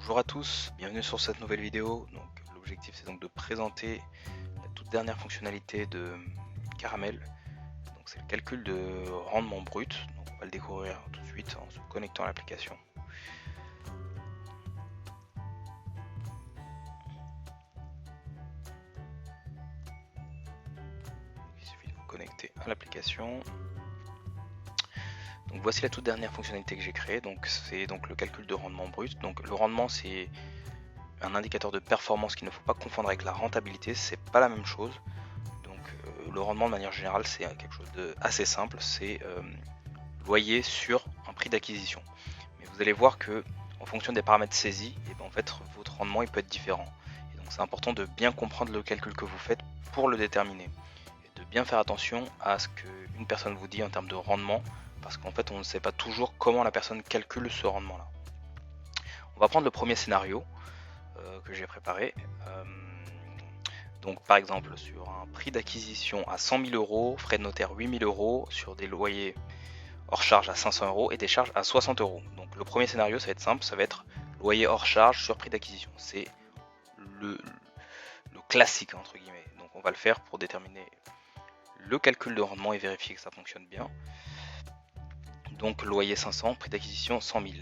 Bonjour à tous, bienvenue sur cette nouvelle vidéo. Donc l'objectif c'est donc de présenter la toute dernière fonctionnalité de Caramel. Donc c'est le calcul de rendement brut. Donc on va le découvrir tout de suite en se connectant à l'application. Il suffit de vous connecter à l'application. Donc voici la toute dernière fonctionnalité que j'ai créée. Donc c'est donc le calcul de rendement brut. Donc le rendement c'est un indicateur de performance qu'il ne faut pas confondre avec la rentabilité, c'est pas la même chose. Donc le rendement de manière générale c'est quelque chose de assez simple, c'est loyer sur un prix d'acquisition. Mais vous allez voir que en fonction des paramètres saisis, et ben en fait votre rendement il peut être différent. Et donc c'est important de bien comprendre le calcul que vous faites pour le déterminer. Et de bien faire attention à ce qu'une personne vous dit en termes de rendement, parce qu'en fait on ne sait pas toujours comment la personne calcule ce rendement là. On va prendre le premier scénario que j'ai préparé. Donc par exemple sur un prix d'acquisition à 100 000 euros, frais de notaire 8 000 euros, sur des loyers hors charge à 500 euros et des charges à 60 euros. Donc le premier scénario ça va être simple, ça va être loyer hors charge sur prix d'acquisition. C'est le classique entre guillemets. Donc on va le faire pour déterminer le calcul de rendement et vérifier que ça fonctionne bien. Donc loyer 500, prix d'acquisition 100 000.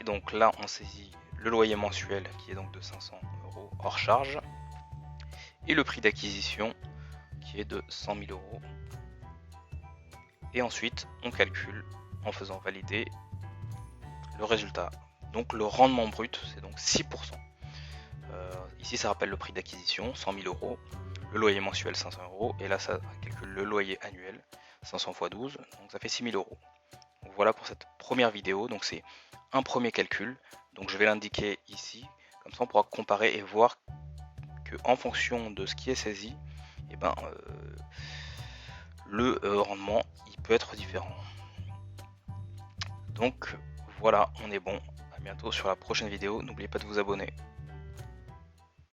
Et donc là on saisit le loyer mensuel qui est donc de 500 euros hors charge et le prix d'acquisition qui est de 100 000 euros. Et ensuite on calcule en faisant valider le résultat. Donc le rendement brut c'est donc 6%. Ici ça rappelle le prix d'acquisition 100 000 euros, le loyer mensuel 500 euros et là ça calcule le loyer annuel 500 x 12, donc ça fait 6 000 euros. Donc voilà pour cette première vidéo, donc c'est un premier calcul, donc je vais l'indiquer ici, comme ça on pourra comparer et voir que en fonction de ce qui est saisi, et ben, le rendement il peut être différent. Donc voilà, on est bon, à bientôt sur la prochaine vidéo, n'oubliez pas de vous abonner.